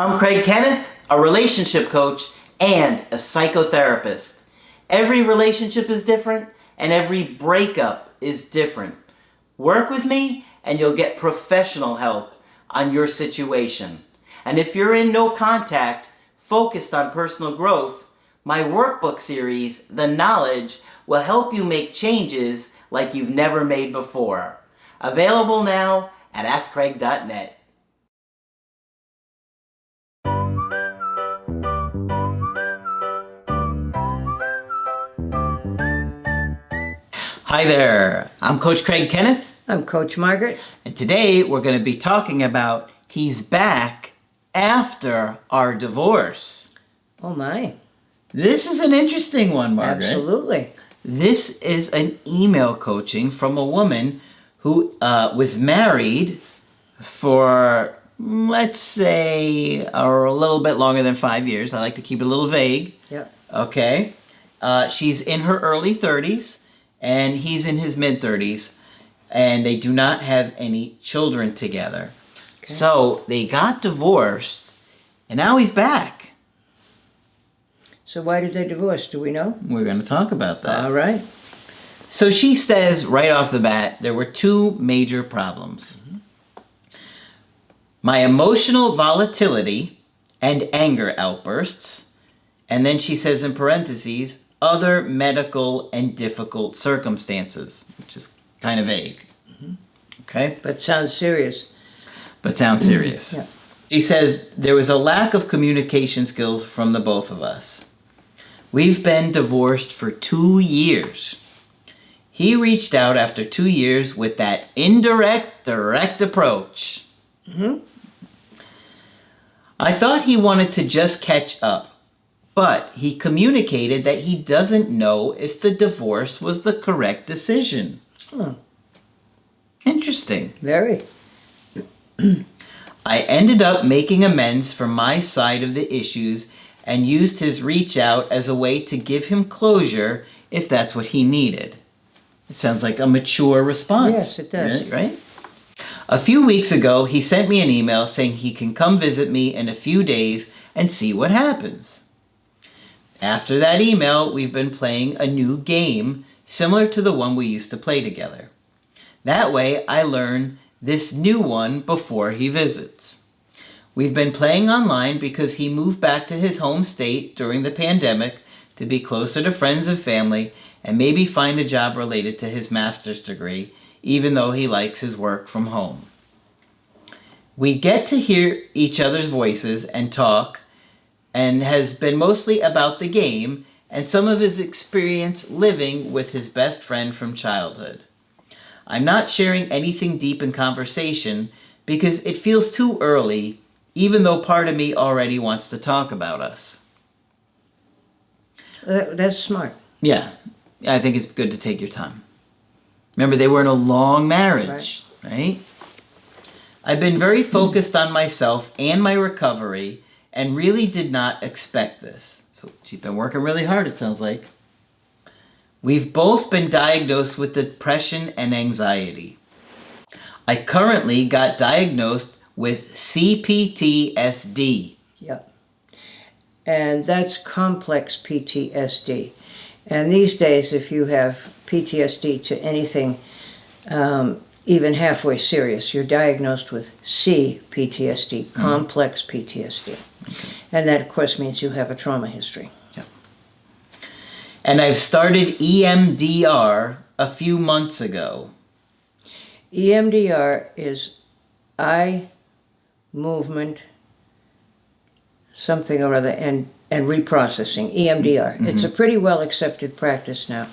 I'm Craig Kenneth, a relationship coach and a psychotherapist. Every relationship is different and every breakup is different. Work with me and you'll get professional help on your situation. And if you're in no contact, focused on personal growth, my workbook series, The Knowledge, will help you make changes like you've never made before. Available now at AskCraig.net. Hi there, I'm Coach Craig Kenneth. I'm Coach Margaret. And today we're going to be talking about he's back after our divorce. Oh my. This is an interesting one, Margaret. Absolutely. This is an email coaching from a woman who was married for, let's say, a little bit longer than 5 years. I like to keep it a little vague. Yep. Okay. She's in her early 30s. And he's in his mid-30s, and they do not have any children together. Okay. So they got divorced, and now he's back. So why did they divorce? Do we know? We're going to talk about that. All right. So she says right off the bat, there were two major problems. Mm-hmm. My emotional volatility and anger outbursts. And then she says in parentheses, other medical and difficult circumstances, which is kind of vague. Mm-hmm. Okay? But sounds serious. Yeah. She says, there was a lack of communication skills from the both of us. We've been divorced for 2 years. He reached out after 2 years with that indirect, direct approach. Mm-hmm. I thought he wanted to just catch up. But he communicated that he doesn't know if the divorce was the correct decision. Huh. Interesting. Very. I ended up making amends for my side of the issues and used his reach out as a way to give him closure if that's what he needed. It sounds like a mature response. Yes, it does. Right? A few weeks ago, he sent me an email saying he can come visit me in a few days and see what happens. After that email, we've been playing a new game similar to the one we used to play together. That way, I learn this new one before he visits. We've been playing online because he moved back to his home state during the pandemic to be closer to friends and family and maybe find a job related to his master's degree, even though he likes his work from home. We get to hear each other's voices and talk, and has been mostly about the game and some of his experience living with his best friend from childhood. I'm not sharing anything deep in conversation because it feels too early, even though part of me already wants to talk about us. That's smart. Yeah, I think it's good to take your time. Remember, they were in a long marriage, right? I've been very focused on myself and my recovery and really did not expect this. So she's been working really hard, it sounds like. We've both been diagnosed with depression and anxiety. I currently got diagnosed with CPTSD. Yep. And that's complex PTSD. And these days, if you have PTSD to anything even halfway serious, you're diagnosed with CPTSD, complex PTSD. Okay. And that, of course, means you have a trauma history. Yep. And I've started EMDR a few months ago. EMDR is eye movement, something or other, and reprocessing, EMDR. Mm-hmm. It's a pretty well accepted practice now.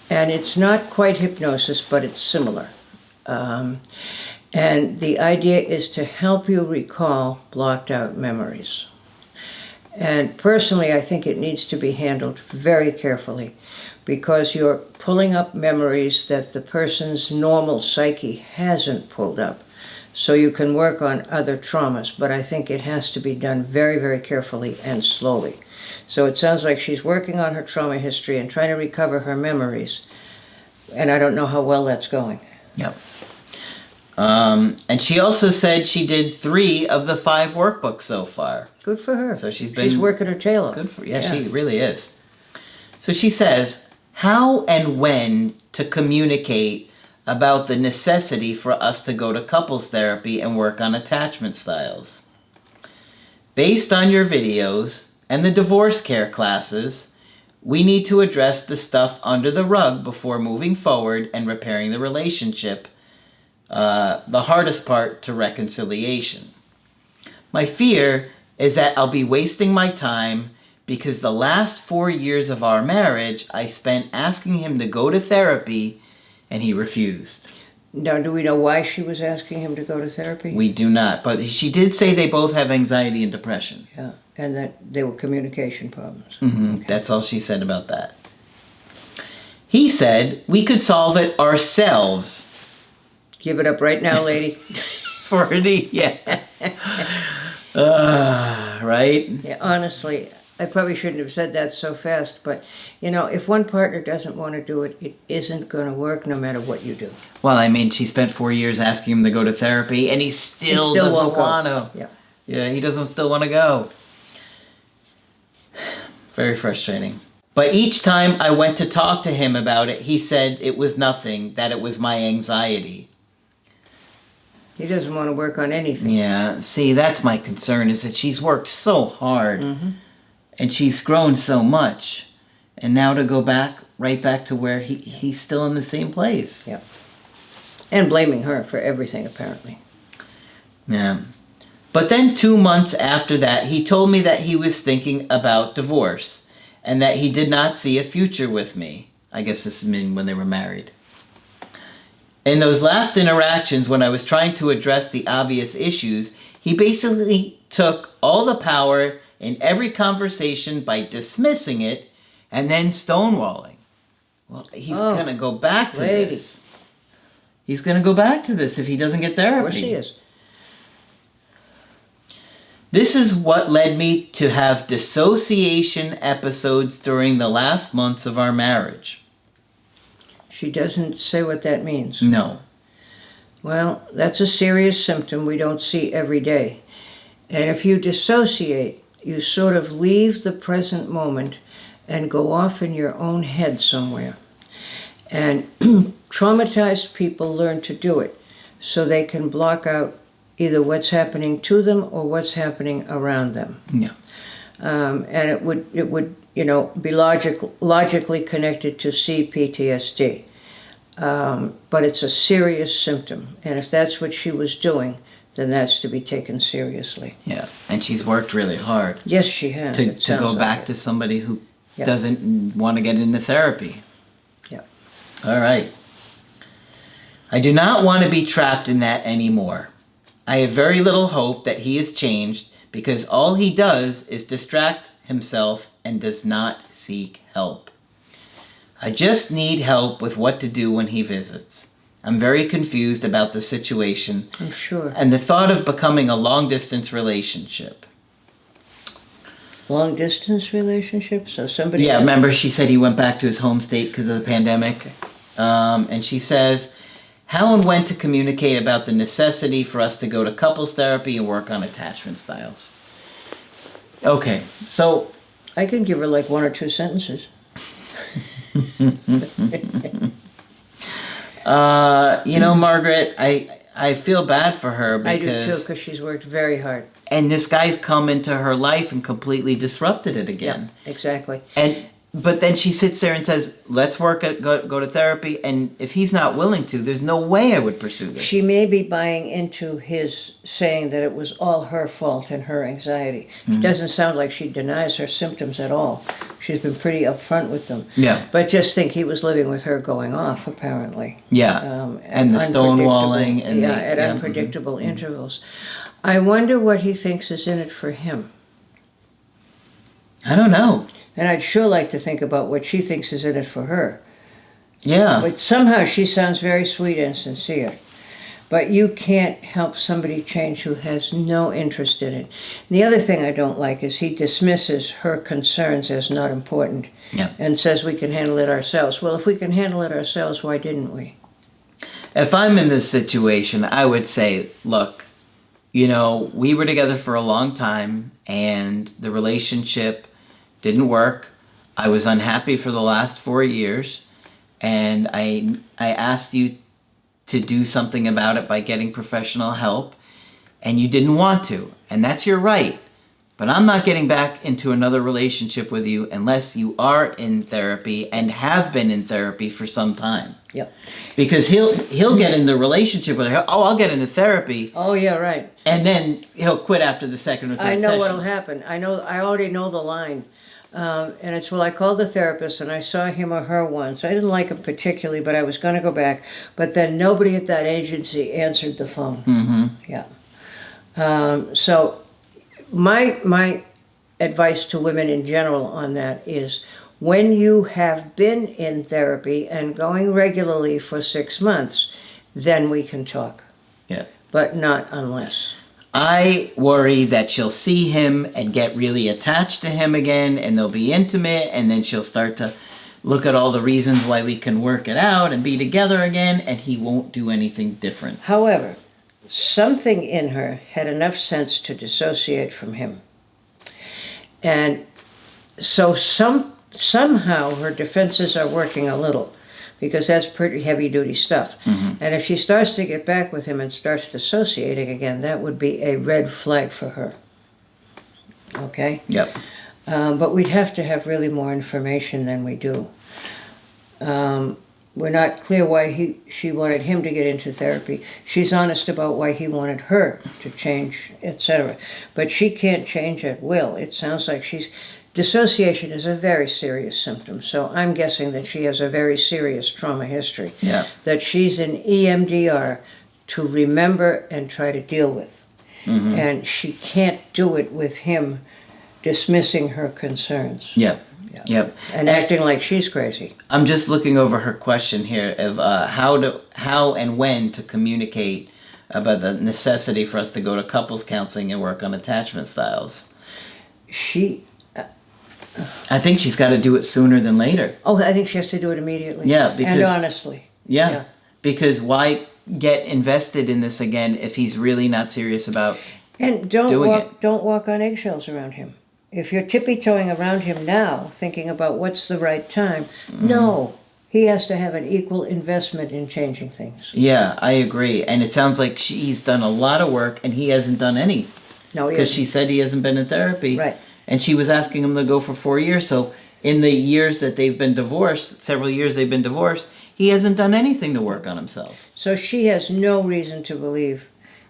And it's not quite hypnosis, but it's similar. And the idea is to help you recall blocked out memories. And personally, I think it needs to be handled very carefully because you're pulling up memories that the person's normal psyche hasn't pulled up. So you can work on other traumas, but I think it has to be done very, very carefully and slowly. So it sounds like she's working on her trauma history and trying to recover her memories. And I don't know how well that's going. Yep. And she also said she did 3 of the 5 workbooks so far. Good for her. So she's working her tail off. Good for she really is. So she says, how and when to communicate about the necessity for us to go to couples therapy and work on attachment styles. Based on your videos and the divorce care classes, we need to address the stuff under the rug before moving forward and repairing the relationship, the hardest part to reconciliation. My fear is that I'll be wasting my time because the last 4 years of our marriage I spent asking him to go to therapy and he refused. Now, do we know why she was asking him to go to therapy? We do not, but she did say they both have anxiety and depression. Yeah, and that they were communication problems. Mm-hmm. Okay. That's all she said about that. He said we could solve it ourselves. Give it up right now, lady. For an right? Yeah, honestly, I probably shouldn't have said that so fast, but, if one partner doesn't want to do it, it isn't going to work no matter what you do. Well, I mean, she spent 4 years asking him to go to therapy, and he still doesn't want to. Yeah. Yeah, he doesn't still want to go. Very frustrating. But each time I went to talk to him about it, he said it was nothing, that it was my anxiety. He doesn't want to work on anything. Yeah, see, that's my concern, is that she's worked so hard, and she's grown so much, and now to go right back to where he's still in the same place. Yeah. And blaming her for everything, apparently. Yeah. But then 2 months after that, he told me that he was thinking about divorce, and that he did not see a future with me. I guess this is meaning when they were married. In those last interactions, when I was trying to address the obvious issues, he basically took all the power in every conversation by dismissing it and then stonewalling. Well, he's going to go back to this. He's going to go back to this if he doesn't get therapy. Of course he is. This is what led me to have dissociation episodes during the last months of our marriage. She doesn't say what that means. No. Well, that's a serious symptom we don't see every day. And if you dissociate, you sort of leave the present moment and go off in your own head somewhere. And traumatized people learn to do it so they can block out either what's happening to them or what's happening around them. Yeah. And it would be logically connected to CPTSD. But it's a serious symptom. And if that's what she was doing, then that's to be taken seriously. Yeah, and she's worked really hard. Yes, she has. To go back to somebody who doesn't want to get into therapy. Yeah. All right. I do not want to be trapped in that anymore. I have very little hope that he has changed because all he does is distract himself and does not seek help. I just need help with what to do when he visits. I'm very confused about the situation. I'm sure. And the thought of becoming a long-distance relationship. Long-distance relationship? So somebody... Yeah, remember she said he went back to his home state because of the pandemic? Okay. And she says, how and when to communicate about the necessity for us to go to couples therapy and work on attachment styles. Okay, so... I can give her like 1 or 2 sentences. Margaret, I feel bad for her because... I do too, because she's worked very hard. And this guy's come into her life and completely disrupted it again. Yeah, exactly. But then she sits there and says, let's go to therapy, and if he's not willing to, there's no way I would pursue this. She may be buying into his saying that it was all her fault and her anxiety. It doesn't sound like she denies her symptoms at all. She's been pretty upfront with them. Yeah. But just think he was living with her going off, apparently. Yeah, and the stonewalling. At unpredictable intervals. I wonder what he thinks is in it for him. I don't know. And I'd sure like to think about what she thinks is in it for her. Yeah. But somehow she sounds very sweet and sincere. But you can't help somebody change who has no interest in it. And the other thing I don't like is he dismisses her concerns as not important. Yeah. And says we can handle it ourselves. Well, if we can handle it ourselves, why didn't we? If I'm in this situation, I would say, look, we were together for a long time and the relationship didn't work. I was unhappy for the last 4 years, and I asked you to do something about it by getting professional help, and you didn't want to, and that's your right. But I'm not getting back into another relationship with you unless you are in therapy and have been in therapy for some time. Yep. Because he'll get in the relationship with her. Oh, I'll get into therapy. Oh yeah, right. And then he'll quit after the second or third I know session. what'll happen. I already know the line. And it's, well, I called the therapist and I saw him or her once. I didn't like him particularly, but I was going to go back. But then nobody at that agency answered the phone. Mm-hmm. Yeah. So my advice to women in general on that is, when you have been in therapy and going regularly for 6 months, then we can talk. Yeah. But not unless. I worry that she'll see him and get really attached to him again, and they'll be intimate, and then she'll start to look at all the reasons why we can work it out and be together again, and he won't do anything different. However, something in her had enough sense to dissociate from him. And so somehow her defenses are working a little, because that's pretty heavy-duty stuff. Mm-hmm. And if she starts to get back with him and starts dissociating again, that would be a red flag for her. Okay? Yep. But we'd have to have really more information than we do. We're not clear why she wanted him to get into therapy. She's honest about why he wanted her to change, etc. But she can't change at will. It sounds like dissociation is a very serious symptom. So I'm guessing that she has a very serious trauma history. Yeah. That she's in EMDR to remember and try to deal with. Mm-hmm. And she can't do it with him dismissing her concerns. Yep. Yeah. Yep. And acting like she's crazy. I'm just looking over her question here of how and when to communicate about the necessity for us to go to couples counseling and work on attachment styles. I think she's got to do it sooner than later. Oh, I think she has to do it immediately. Yeah, because... And honestly. Yeah, because why get invested in this again if he's really not serious about and don't walk on eggshells around him. If you're tippy-toeing around him now, thinking about what's the right time, no. He has to have an equal investment in changing things. Yeah, I agree. And it sounds like she's done a lot of work and he hasn't done any. No, because she said he hasn't been in therapy. Right. And she was asking him to go for 4 years. So in the years that they've been divorced, several years they've been divorced, he hasn't done anything to work on himself. So she has no reason to believe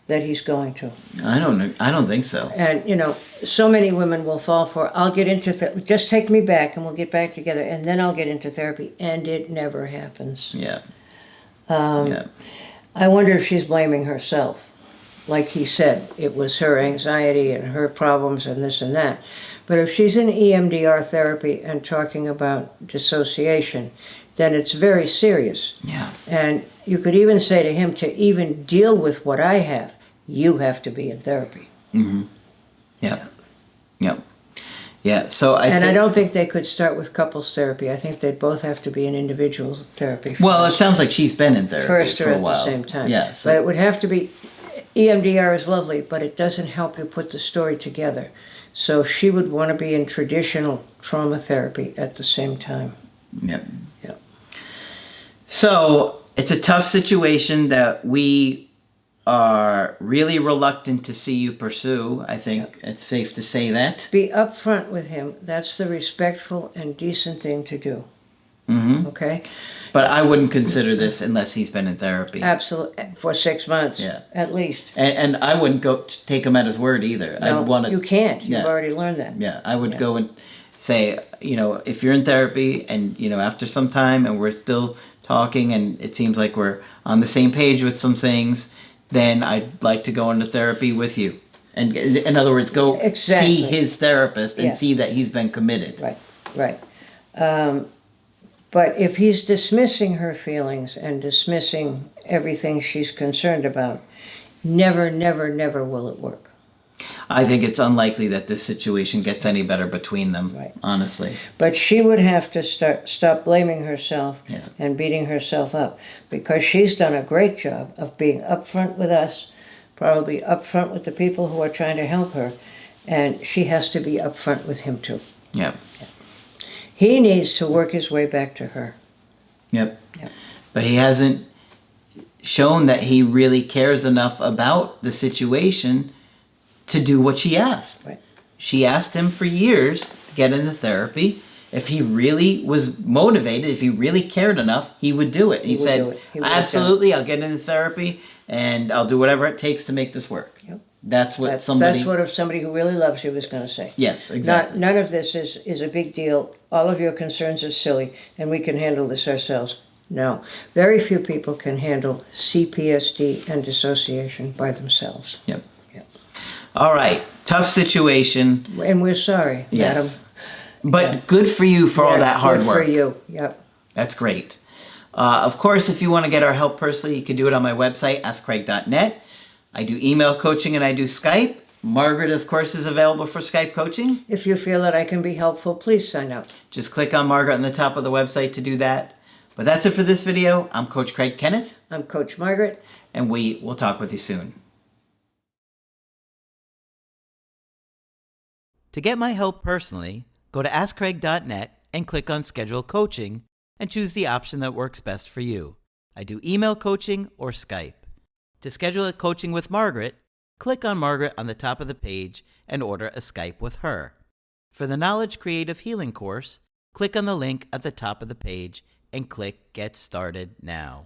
that he's going to. I don't think so. And, so many women will fall for, I'll get into just take me back and we'll get back together and then I'll get into therapy. And it never happens. Yeah. I wonder if she's blaming herself. Like he said, it was her anxiety and her problems and this and that. But if she's in EMDR therapy and talking about dissociation, then it's very serious. Yeah. And you could even say to him, to even deal with what I have, you have to be in therapy. Mm-hmm. Yep. Yep. Yeah. So I don't think they could start with couples therapy. I think they'd both have to be in individual therapy first. Well, it sounds like she's been in therapy first for or a at while. the same time. Yeah. So. But it would have to be, EMDR is lovely, but it doesn't help you put the story together. So she would want to be in traditional trauma therapy at the same time. Yep. Yep. So it's a tough situation that we are really reluctant to see you pursue. I think it's safe to say that. Be upfront with him. That's the respectful and decent thing to do. Mm-hmm. Okay? But I wouldn't consider this unless he's been in therapy. Absolutely. For 6 months. Yeah. At least. And I wouldn't go take him at his word either. No, you can't. You've Yeah. already learned that. Yeah, I would go and say, if you're in therapy and, after some time and we're still talking and it seems like we're on the same page with some things, then I'd like to go into therapy with you. And in other words, go see his therapist and see that he's been committed. Right. But if he's dismissing her feelings and dismissing everything she's concerned about, never, never, never will it work. I think it's unlikely that this situation gets any better between them, Right. honestly. But she would have to stop blaming herself Yeah. and beating herself up, because she's done a great job of being upfront with us, probably upfront with the people who are trying to help her, and she has to be upfront with him too. Yep. He needs to work his way back to her. Yep. Yep. But he hasn't shown that he really cares enough about the situation to do what she asked. Right. She asked him for years to get into therapy. If he really was motivated, if he really cared enough, he would do it. He would said, do it. He would have absolutely, I'll get into therapy and I'll do whatever it takes to make this work. Yep. That's what That's somebody... what if somebody who really loves you was going to say. Yes, exactly. None of this is a big deal. All of your concerns are silly, and we can handle this ourselves. No. Very few people can handle CPSD and dissociation by themselves. Yep. All right. Tough situation. And we're sorry, Yes. madam. But good for you for all that hard work. Good for you, yep. That's great. Of course, if you want to get our help personally, you can do it on my website, askcraig.net. I do email coaching and I do Skype. Margaret, of course, is available for Skype coaching. If you feel that I can be helpful, please sign up. Just click on Margaret on the top of the website to do that. But that's it for this video. I'm Coach Craig Kenneth. I'm Coach Margaret. And we will talk with you soon. To get my help personally, go to askcraig.net and click on Schedule Coaching and choose the option that works best for you. I do email coaching or Skype. To schedule a coaching with Margaret, click on Margaret on the top of the page and order a Skype with her. For the Knowledge Creative Healing course, click on the link at the top of the page and click Get Started Now.